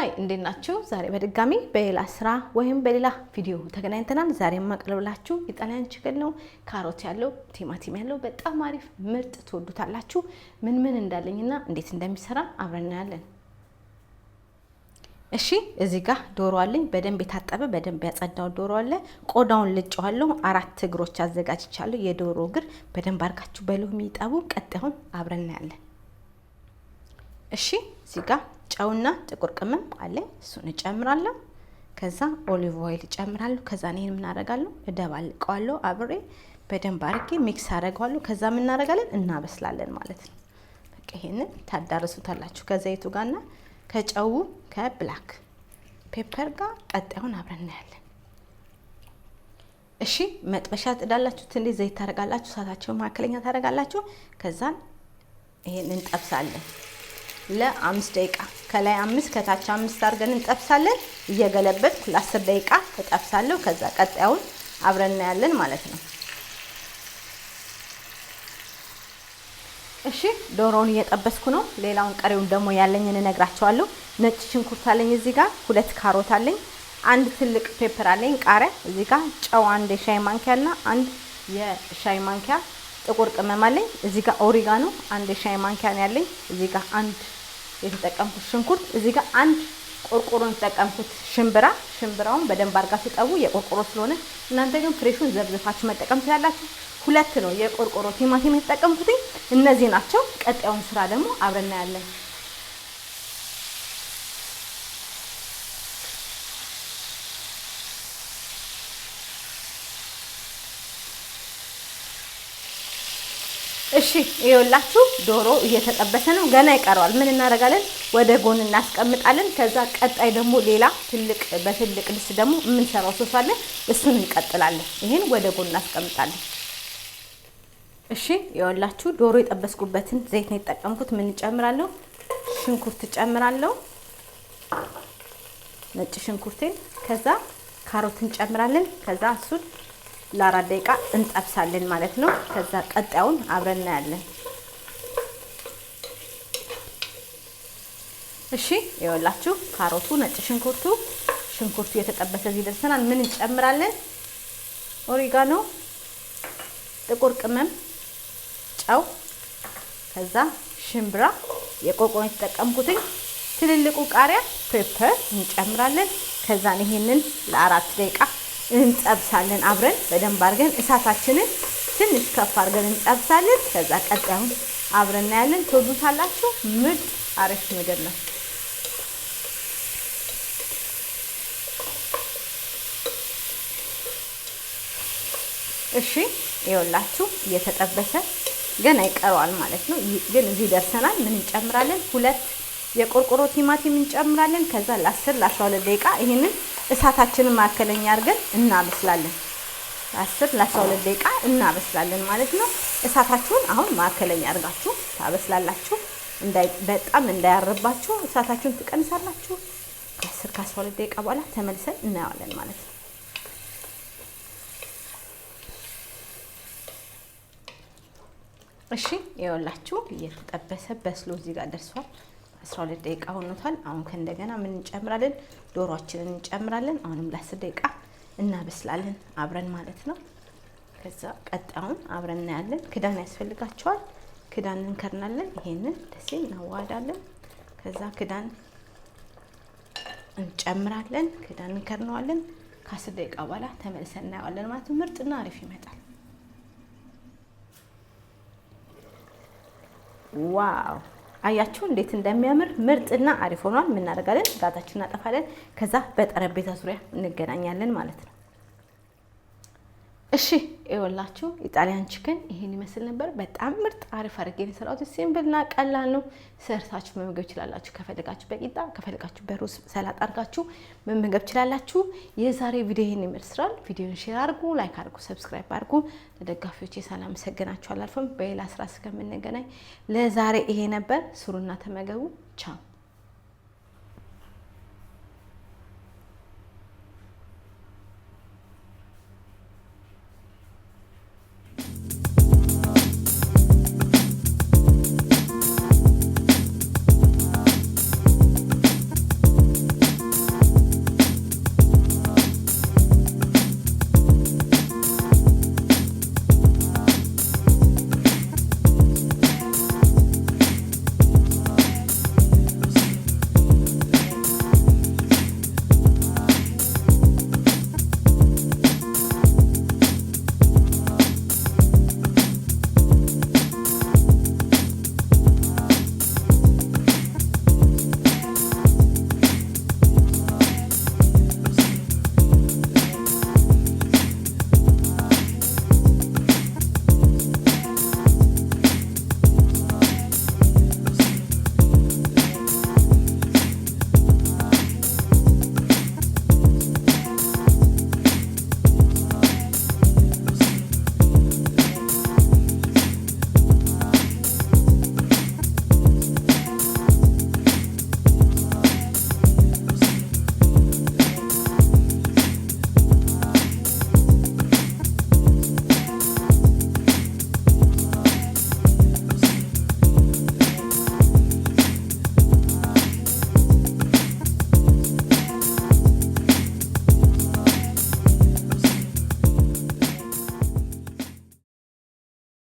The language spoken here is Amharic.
ሃይ እንዴት ናችሁ? ዛሬ በድጋሚ በሌላ ስራ ወይም በሌላ ቪዲዮ ተገናኝተናል። ዛሬ ማቀርብላችሁ ኢጣሊያን ቺክን ነው። ካሮት ያለው ቲማቲም ያለው በጣም አሪፍ ምርጥ ትወዱታላችሁ። ምን እንዳለኝና እንዴት እንደሚሰራ አብረን እናያለን። እሺ እዚህ ጋር ዶሮ አለኝ። በደንብ የታጠበ በደንብ ያጸዳው ዶሮ አለ። ቆዳውን ልጨዋለሁ። 4 እግሮች አዘጋጅቻለሁ። የዶሮ እግር በደንብ አርጋችሁ በሎሚ ይጠቡ። ቀጣዩን አብረን እናያለን። እሺ እዚህ ጋር ጨውና ጥቁር ቅመም አለኝ። እሱን እጨምራለሁ። ከዛ ኦሊቭ ኦይል እጨምራለሁ። ከዛ እኔን ምን አደርጋለሁ እደባልቀዋለሁ። አብሬ በደንብ አርጌ ሚክስ አደርጋለሁ። ከዛ ምን እናደርጋለን እናበስላለን ማለት ነው። በቃ ይሄንን ታዳርሱታላችሁ ከዘይቱ ጋርና ከጨው ከብላክ ፔፐር ጋር ቀጣዩን አብረን እናያለን። እሺ መጥበሻ ጥዳላችሁ። ትንሽ ዘይት ታደርጋላችሁ። እሳታችሁን መካከለኛ ታደርጋላችሁ። ከዛ ይሄንን እንጠብሳለን ለ5 ደቂቃ ከላይ 5 ከታች 5 አድርገን እንጠብሳለን። እየገለበጥኩ ለ10 ደቂቃ ተጠብሳለሁ። ከዛ ቀጣዩን አብረን እናያለን ማለት ነው። እሺ ዶሮውን እየጠበስኩ ነው። ሌላውን ቀሪውን ደግሞ ያለኝን እነግራችኋለሁ። ነጭ ሽንኩርት አለኝ እዚህ ጋር፣ 2 ካሮት አለኝ፣ 1 ትልቅ ፔፐር አለኝ፣ ቃሪያ እዚህ ጋር፣ ጨው 1 የሻይ ማንኪያና 1 የሻይ ማንኪያ ጥቁር ቅመም አለኝ። እዚህ ጋር ኦሪጋኖ 1 የሻይ ማንኪያ ነው ያለኝ። እዚህ ጋር 1 የተጠቀምኩት ሽንኩርት፣ እዚህ ጋር 1 ቆርቆሮን የተጠቀምኩት ሽምብራውን በደንብ አርጋችሁ ጠቡ። የቆርቆሮ ስለሆነ እናንተ ግን ፍሬሹን ዘብዝፋችሁ መጠቀም ትችላላችሁ። 2 ነው የቆርቆሮ ቲማቲም የተጠቀምኩት። እነዚህ ናቸው። ቀጣዩን ስራ ደግሞ አብረን እናያለን። እሺ ይኸውላችሁ ዶሮ እየተጠበሰ ነው። ገና ይቀረዋል። ምን እናደርጋለን? ወደ ጎን እናስቀምጣለን። ከዛ ቀጣይ ደግሞ ሌላ በትልቅ ድስት ደግሞ የምንሰራው ሶስ አለ። እሱን እንቀጥላለን። ይሄን ወደ ጎን እናስቀምጣለን። እሺ ይኸውላችሁ ዶሮ የጠበስኩበትን ዘይት ነው የተጠቀምኩት። ምን እጨምራለሁ? ሽንኩርት እጨምራለሁ፣ ነጭ ሽንኩርቴን። ከዛ ካሮት እንጨምራለን። ከዛ እሱን ለ4 ደቂቃ እንጠብሳለን ማለት ነው። ከዛ ቀጣዩን አብረን እናያለን። እሺ ይኸውላችሁ ካሮቱ፣ ነጭ ሽንኩርቱ የተጠበሰ እዚህ ደርሰናል። ምን እንጨምራለን? ኦሪጋኖ፣ ጥቁር ቅመም፣ ጨው፣ ከዛ ሽምብራ የቆቆን የተጠቀምኩትኝ፣ ትልልቁ ቃሪያ ፔፐር እንጨምራለን። ከዛ ይሄንን ለ4 ደቂቃ እንጠብሳለን። አብረን በደንብ አድርገን እሳታችንን ትንሽ ከፍ አድርገን እንጠብሳለን። ከዛ ቀጣዩን አብረን እናያለን። ትወዱታላችሁ። ምርጥ አሪፍ ምግብ ነው። እሺ ይኸውላችሁ እየተጠበሰ ገና ይቀረዋል ማለት ነው። ግን እዚህ ደርሰናል። ምን እንጨምራለን? 2 የቆርቆሮ ቲማቲም እንጨምራለን። ከዛ ለ10 ለ12 ደቂቃ ይሄንን እሳታችንን ማከለኛ አድርገን እናበስላለን። 10 ለ12 ደቂቃ እናበስላለን ማለት ነው። እሳታችሁን አሁን ማከለኛ አድርጋችሁ ታበስላላችሁ። በጣም እንዳያርባችሁ እሳታችሁን ትቀንሳላችሁ። ከ10 ከ12 ደቂቃ በኋላ ተመልሰን እናያለን ማለት ነው። እሺ ይኸውላችሁ እየተጠበሰ በስሎ እዚህ ጋር ደርሷል። 12 ደቂቃ ሆኖታል። አሁን ከእንደገና ምን እንጨምራለን? ዶሮአችንን እንጨምራለን። አሁንም ለ10 ደቂቃ እናበስላለን አብረን ማለት ነው። ከዛ ቀጣዩን አብረን እናያለን። ክዳን ያስፈልጋቸዋል። ክዳን እንከርናለን። ይሄንን ደሴ እናዋዳለን። ከዛ ክዳን እንጨምራለን። ክዳን እንከርነዋለን። ከ10 ደቂቃ በኋላ ተመልሰን እናያለን ማለት ነው። ምርጥና አሪፍ ይመጣል። ዋው አያችሁ እንዴት እንደሚያምር ምርጥና አሪፍ ሆኗል። ምን እናደርጋለን? ጋታችንን እናጠፋለን። ከዛ በጠረጴዛ ዙሪያ እንገናኛለን ማለት ነው። እሺ ይኸውላችሁ ኢጣሊያን ቺክን ይሄን ይመስል ነበር። በጣም ምርጥ አሪፍ አድርጌ ነው የሰራሁት። ሲምፕልና ቀላል ነው። ሰርታችሁ መመገብ ይችላላችሁ። ከፈለጋችሁ በቂጣ ከፈለጋችሁ በሩዝ ሰላጣ አድርጋችሁ መመገብ ይችላላችሁ። የዛሬ ቪዲዮ ይሄን ይመስላል። ቪዲዮን ሼር አድርጉ፣ ላይክ አድርጉ፣ ሰብስክራይብ አድርጉ። ለደጋፊዎቼ ሰላም ሰገናችሁ አላልፈም። በሌላ ስራ እስከምንገናኝ ለዛሬ ይሄ ነበር። ስሩና ተመገቡ። ቻው